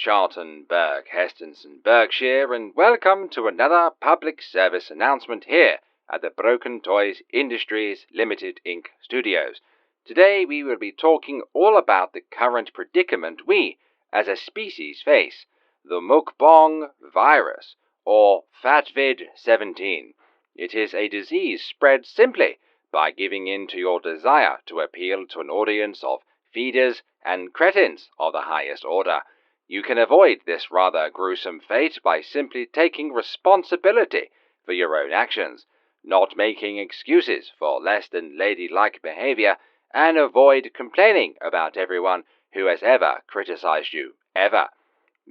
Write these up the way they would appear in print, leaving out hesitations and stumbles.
Charlton-Berg, Hestonson, Berkshire, and welcome to another public service announcement here at the Broken Toys Industries Limited Inc. studios. Today we will be talking all about the current predicament we, as a species, face, the Mukbang virus, or FatVid-17. It is a disease spread simply by giving in to your desire to appeal to an audience of feeders and cretins of the highest order. You can avoid this rather gruesome fate by simply taking responsibility for your own actions, not making excuses for less than ladylike behavior, and avoid complaining about everyone who has ever criticized you, ever.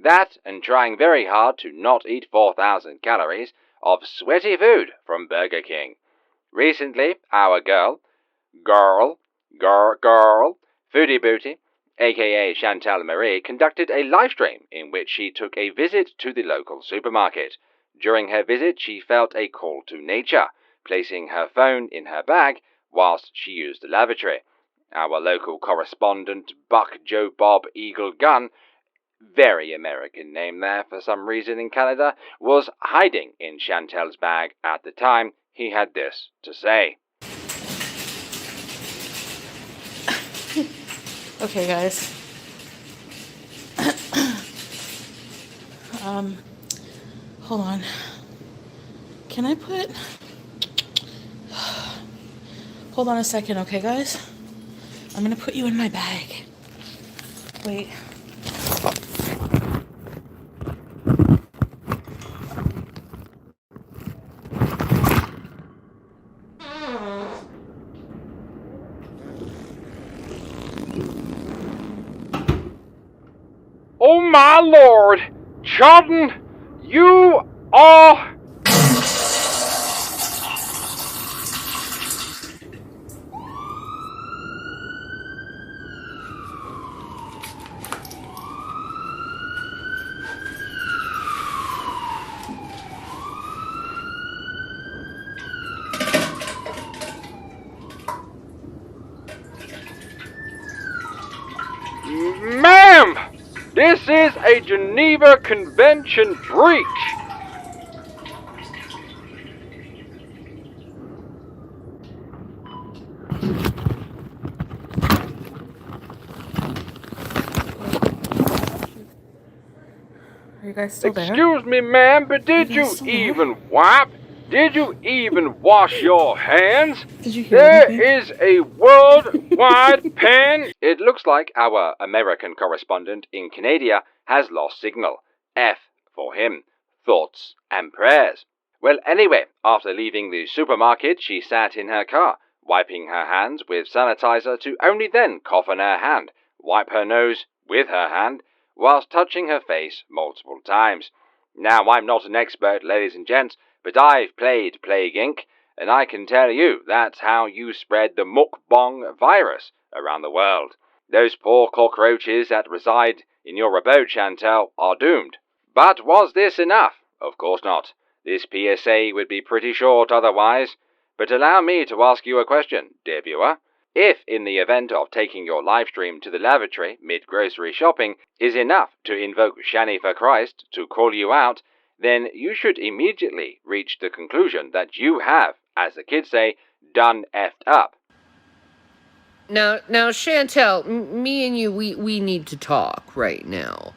That and trying very hard to not eat 4,000 calories of sweaty food from Burger King. Recently, our girl, Foodie Beauty, aka Chantal Marie, conducted a livestream in which she took a visit to the local supermarket. During her visit, she felt a call to nature, placing her phone in her bag whilst she used the lavatory. Our local correspondent, Buck Joe Bob Eagle Gun, very American name there for some reason in Canada, was hiding in Chantal's bag at the time. He had this to say. Okay, guys. Hold on. Can I put... Hold on a second, okay, guys? I'm gonna put you in my bag. Wait. Oh my lord! Charlton, you are... Ma'am! This is a Geneva Convention breach! Are you guys still there? Excuse me, ma'am, but did you even wipe? Did you even wash your hands? Did you hear There anything? is a worldwide pan. It looks like our American correspondent in Canada has lost signal. F for him. Thoughts and prayers. Well, anyway, after leaving the supermarket, she sat in her car, wiping her hands with sanitizer to only then cough on her hand, wipe her nose with her hand, whilst touching her face multiple times. Now, I'm not an expert, ladies and gents, but I've played Plague Inc., and I can tell you that's how you spread the Mukbang virus around the world. Those poor cockroaches that reside in your abode, Chantal, are doomed. But was this enough? Of course not. This PSA would be pretty short otherwise. But allow me to ask you a question, dear viewer. If, in the event of taking your livestream to the lavatory mid-grocery shopping, is enough to invoke Shanny ForChrist to call you out, then you should immediately reach the conclusion that you have, as the kids say, done effed up. Now, Chantal, me and you, we need to talk right now.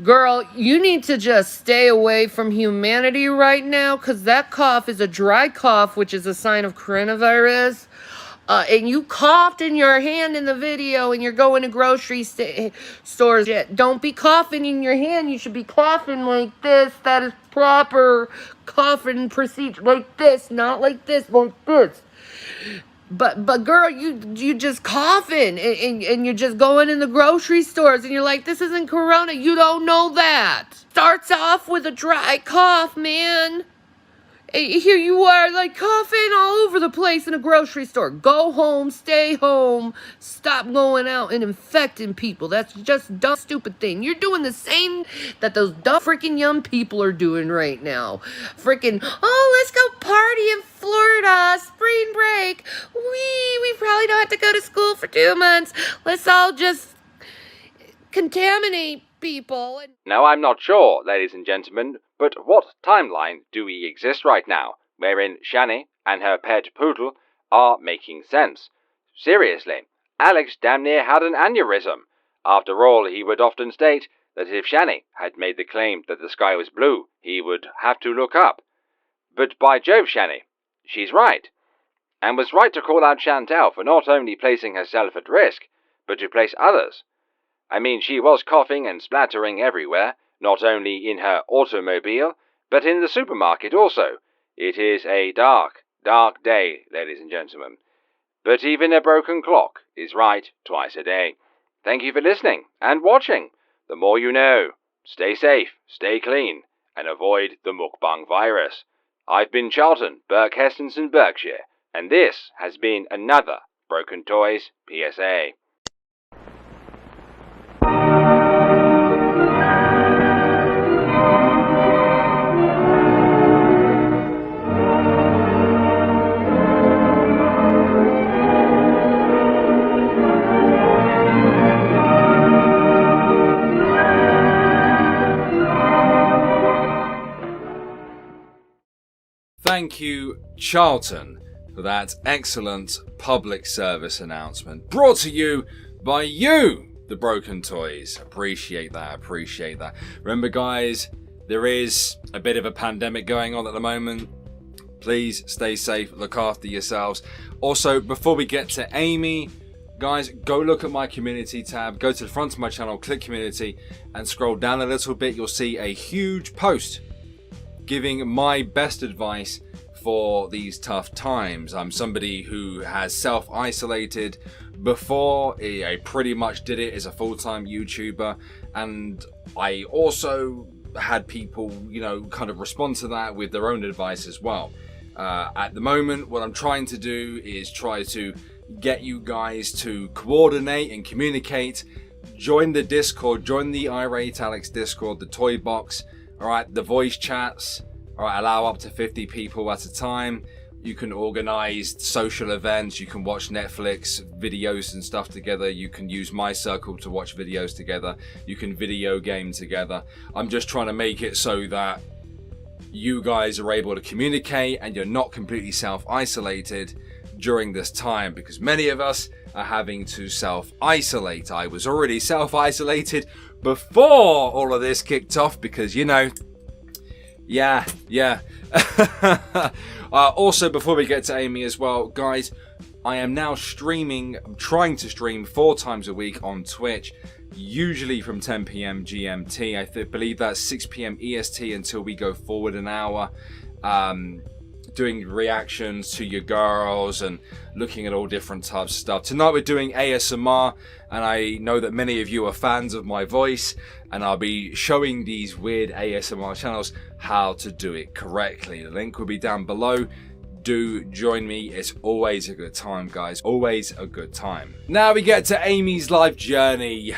Girl, you need to just stay away from humanity right now, because that cough is a dry cough, which is a sign of coronavirus. And you coughed in your hand in the video, and you're going to grocery stores. Don't be coughing in your hand. You should be coughing like this. That is proper coughing procedure. Like this, not like this, like this. But girl, you just coughing, and you're just going in the grocery stores, and you're like, this isn't corona. You don't know that. Starts off with a dry cough, man. Here you are, like, coughing all over the place in a grocery store. Go home, stay home, stop going out and infecting people. That's just a dumb, stupid thing. You're doing the same that those dumb freaking young people are doing right now. Freaking, oh, let's go party in Florida, spring break. We probably don't have to go to school for 2 months. Let's all just contaminate people. Now, I'm not sure, ladies and gentlemen, but what timeline do we exist right now, wherein Shanny and her pet poodle are making sense? Seriously, Alex damn near had an aneurysm. After all, he would often state that if Shanny had made the claim that the sky was blue, he would have to look up. But by Jove, Shanny, she's right. And was right to call out Chantal for not only placing herself at risk, but to place others. I mean, she was coughing and splattering everywhere, not only in her automobile, but in the supermarket also. It is a dark, dark day, ladies and gentlemen. But even a broken clock is right twice a day. Thank you for listening and watching. The more you know. Stay safe, stay clean, and avoid the Mukbang virus. I've been Charlton, Burke Hestonson, Berkshire, and this has been another Broken Toys PSA. Thank you, Charlton, for that excellent public service announcement brought to you by you, the Broken Toys. Appreciate that. Remember, guys, there is a bit of a pandemic going on at the moment. Please stay safe, look after yourselves. Also, before we get to Amy, guys, go look at my community tab, go to the front of my channel, click community, and scroll down a little bit. You'll see a huge post giving my best advice for these tough times. I'm somebody who has self-isolated before. I pretty much did it as a full-time YouTuber, and I also had people, kind of respond to that with their own advice as well. At the moment, what I'm trying to do is try to get you guys to coordinate and communicate. Join the Discord, join the Irate Alex Discord, the Toy Box. Alright, the voice chats, alright, allow up to 50 people at a time. You can organize social events, you can watch Netflix videos and stuff together, you can use My Circle to watch videos together, you can video game together. I'm just trying to make it so that you guys are able to communicate and you're not completely self-isolated during this time, because many of us are having to self-isolate. I was already self-isolated before all of this kicked off because, also, before we get to Amy as well, guys, I am now I'm trying to stream 4 times a week on Twitch, usually from 10 PM GMT. I believe that's 6 PM EST until we go forward an hour. Doing reactions to your girls and looking at all different types of stuff. Tonight we're doing ASMR, and I know that many of you are fans of my voice, and I'll be showing these weird ASMR channels how to do it correctly. The link will be down below. Do join me. It's always a good time, guys. Always a good time. Now we get to Amy's life journey.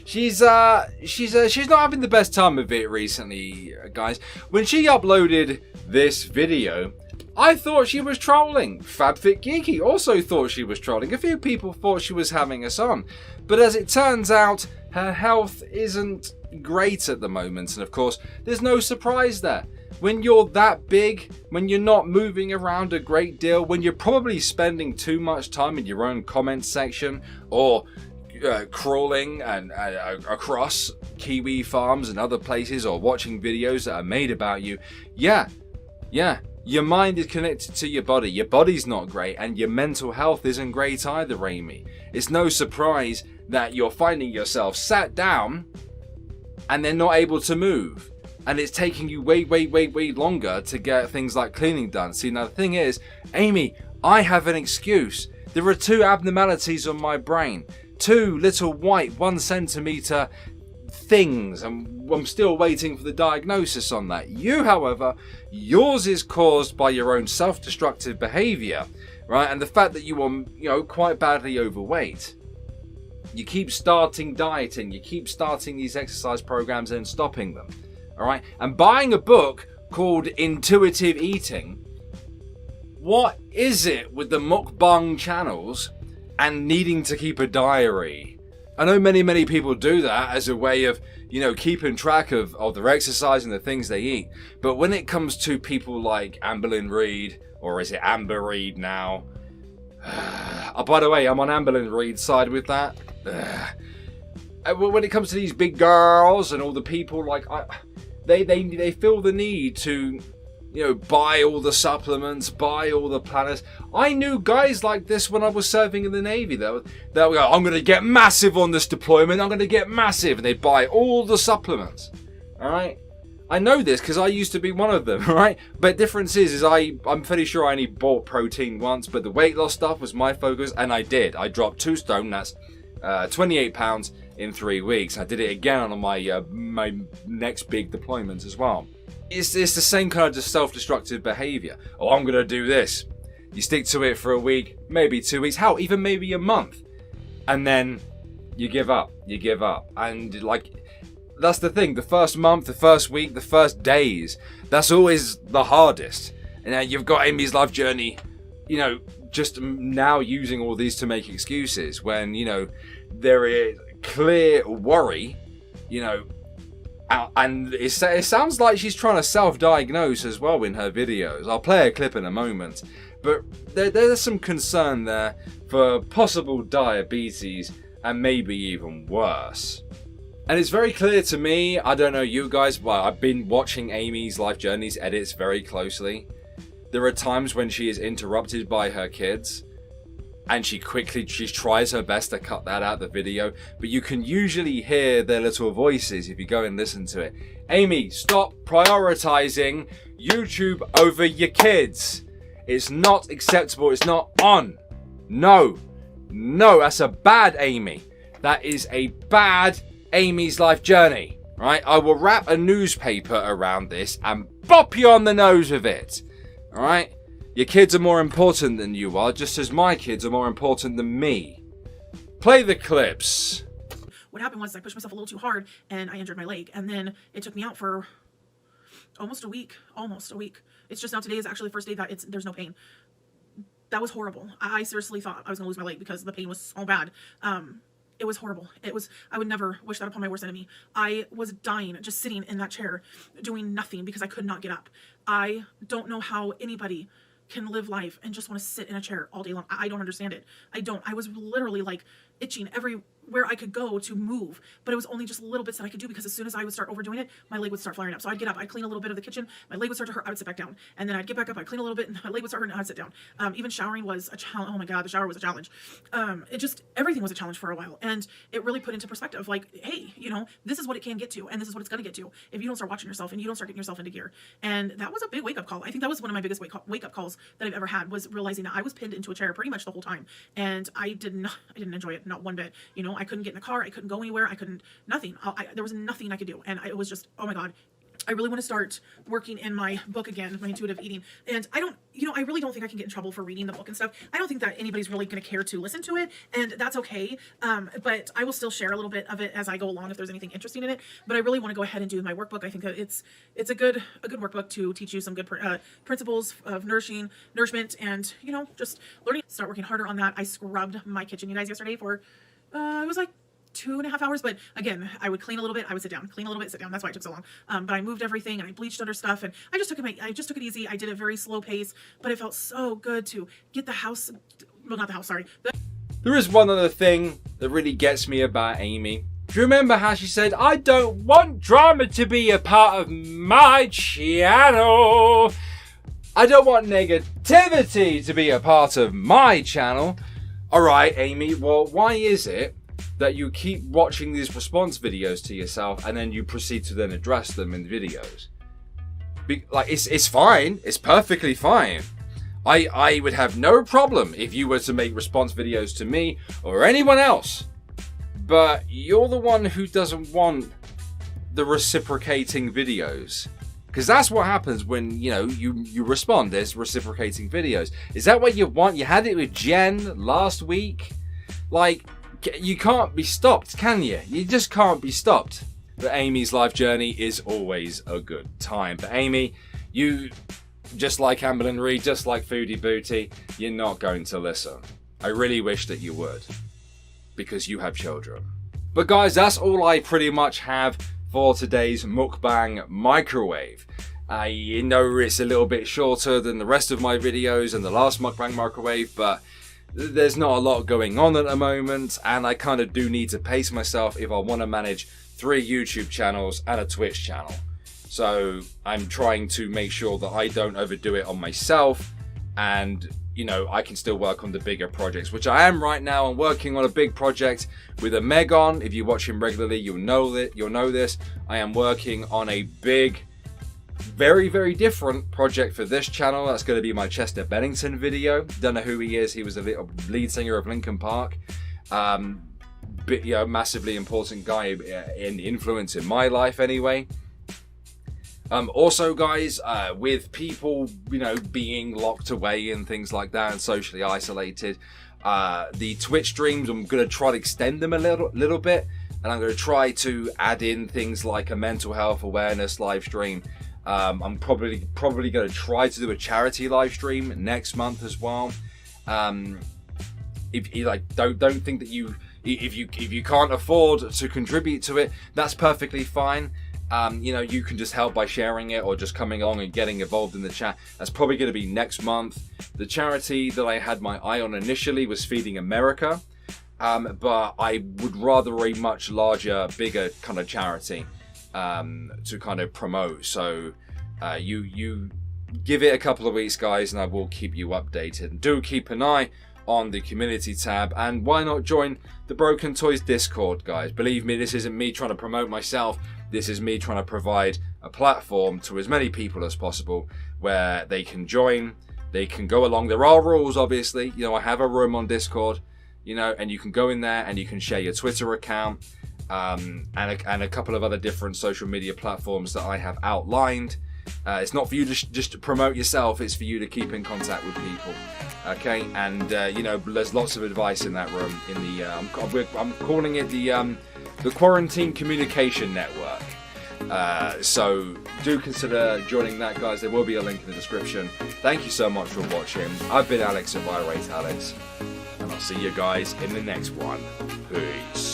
She's not having the best time of it recently, guys. When she uploaded this video, I thought she was trolling. FabFitGeeky also thought she was trolling. A few people thought she was having us on. But as it turns out, her health isn't great at the moment. And of course, there's no surprise there. When you're that big, when you're not moving around a great deal, when you're probably spending too much time in your own comment section or crawling and across kiwi farms and other places, or watching videos that are made about you, your mind is connected to your body. Your body's not great, and your mental health isn't great either, Amy. It's no surprise that you're finding yourself sat down and then not able to move. And it's taking you way longer to get things like cleaning done. See, now the thing is, Amy, I have an excuse. There are 2 abnormalities on my brain. 2 little white 1 centimeter things, and I'm still waiting for the diagnosis on that. You, however, yours is caused by your own self-destructive behavior, right? And the fact that you are, quite badly overweight. You keep starting dieting, you keep starting these exercise programs and stopping them. All right, and buying a book called Intuitive Eating. What is it with the mukbang channels and needing to keep a diary? I know many people do that as a way of, you know, keeping track of their exercise and the things they eat. But when it comes to people like Amberlynn Reid, or is it Amber Reid now? Oh, by the way, I'm on Amberlynn Reid's side with that. When it comes to these big girls and all the people, like, they feel the need to, you know, buy all the supplements, buy all the planners. I knew guys like this when I was serving in the Navy. They'll go, I'm going to get massive on this deployment. I'm going to get massive. And they buy all the supplements. All right? I know this because I used to be one of them, right? But difference is I'm fairly sure I only bought protein once, but the weight loss stuff was my focus, and I did. I dropped 2 stone. That's 28 pounds in 3 weeks. I did it again on my my next big deployments as well. It's the same kind of just self-destructive behavior. Oh, I'm going to do this. You stick to it for a week, maybe 2 weeks, hell, even maybe a month. And then you give up. You give up. And, like, that's the thing. The first month, the first week, the first days, that's always the hardest. And then you've got Amy's life journey, you know, just now using all these to make excuses when, you know, there is clear worry, you know, and it sounds like she's trying to self-diagnose as well in her videos. I'll play a clip in a moment. But there's some concern there for possible diabetes and maybe even worse. And it's very clear to me, I don't know you guys, but I've been watching Amy's Life Journeys edits very closely. There are times when she is interrupted by her kids. And she tries her best to cut that out of the video, but you can usually hear their little voices if you go and listen to it. Amy, stop prioritizing YouTube over your kids. It's not acceptable. It's not on. No, that's a bad Amy. That is a bad Amy's life journey. Right? I will wrap a newspaper around this and bop you on the nose with it. All right? Your kids are more important than you are, just as my kids are more important than me. Play the clips. What happened was I pushed myself a little too hard and I injured my leg. And then it took me out for almost a week. It's just now today is actually the first day that there's no pain. That was horrible. I seriously thought I was going to lose my leg because the pain was so bad. It was horrible. I would never wish that upon my worst enemy. I was dying just sitting in that chair doing nothing because I could not get up. I don't know how anybody can live life and just want to sit in a chair all day long. I don't understand it. I was literally like itching everywhere I could go to move, but it was only just little bits that I could do because as soon as I would start overdoing it, my leg would start flaring up. So I'd get up, I'd clean a little bit of the kitchen, my leg would start to hurt, I would sit back down, and then I'd get back up, I'd clean a little bit, and my leg would start hurting, and I'd sit down. Even showering was a challenge. Oh my God, the shower was a challenge. Everything was a challenge for a while, and it really put into perspective, like, hey, you know, this is what it can get to, and this is what it's going to get to if you don't start watching yourself and you don't start getting yourself into gear. And that was a big wake-up call. I think that was one of my biggest wake-up calls that I've ever had, was realizing that I was pinned into a chair pretty much the whole time, and I didn't enjoy it, not one bit. You know, I couldn't get in the car, I couldn't go anywhere, nothing. There was nothing I could do, and it was just, oh my God. I really want to start working in my book again, my intuitive eating. And I really don't think I can get in trouble for reading the book and stuff. I don't think that anybody's really going to care to listen to it, and that's okay. But I will still share a little bit of it as I go along if there's anything interesting in it. But I really want to go ahead and do my workbook. I think that it's a good workbook to teach you some good principles of nourishment, and, you know, just learning. Start working harder on that. I scrubbed my kitchen, you guys, yesterday for it was like 2.5 hours, but again, I would clean a little bit, I would sit down, clean a little bit, sit down. That's why it took so long. But I moved everything and I bleached other stuff, and I just took it easy. I did a very slow pace, but it felt so good to get the house, well, not the house, sorry. There is one other thing that really gets me about Amy. Do you remember how she said, I don't want drama to be a part of my channel? I don't want negativity to be a part of my channel. Alright, Amy, well, why is it that you keep watching these response videos to yourself and then you proceed to then address them in videos? It's fine. It's perfectly fine. I would have no problem if you were to make response videos to me or anyone else. But you're the one who doesn't want the reciprocating videos. Because that's what happens when, you know, you respond. There's reciprocating videos. Is that what you want? You had it with Jen last week. Like, you can't be stopped, can you? You just can't be stopped. But Amy's life journey is always a good time. But Amy, you, just like Amberlynn Reid, just like Foodie Beauty, you're not going to listen. I really wish that you would. Because you have children. But guys, that's all I pretty much have for today's mukbang microwave. I know it's a little bit shorter than the rest of my videos and the last mukbang microwave, but there's not a lot going on at the moment, and I kind of do need to pace myself if I want to manage 3 YouTube channels and a Twitch channel. So I'm trying to make sure that I don't overdo it on myself, and you know, I can still work on the bigger projects, which I am right now. I'm working on a big project with a Megon. If you watch him regularly, you'll know this. I am working on a big, very, very different project for this channel. That's going to be my Chester Bennington video. Don't know who he is. He was a lead singer of Linkin Park. But, you know, massively important guy in influence in my life anyway. Also, guys, with people, you know, being locked away and things like that and socially isolated, the Twitch streams, I'm going to try to extend them a little bit, and I'm going to try to add in things like a mental health awareness live stream. I'm probably going to try to do a charity live stream next month as well. If you like, don't think that if you can't afford to contribute to it, that's perfectly fine. You know, you can just help by sharing it or just coming along and getting involved in the chat. That's probably going to be next month. The charity that I had my eye on initially was Feeding America, but I would rather a much larger, bigger kind of charity to kind of promote. So you give it a couple of weeks, guys, and I will keep you updated. And do keep an eye on the community tab, and why not join the Broken Toys Discord, guys? Believe me, this isn't me trying to promote myself. This is me trying to provide a platform to as many people as possible where they can join, they can go along. There are rules, obviously. You know, I have a room on Discord, you know, and you can go in there and you can share your Twitter account and a couple of other different social media platforms that I have outlined. It's not for you to just to promote yourself, it's for you to keep in contact with people, okay? And you know, there's lots of advice in that room. In the I'm calling it the Quarantine Communication Network. So do consider joining that, guys. There will be a link in the description. Thank you so much for watching. I've been Alex of Irate Alex, and I'll see you guys in the next one. Peace.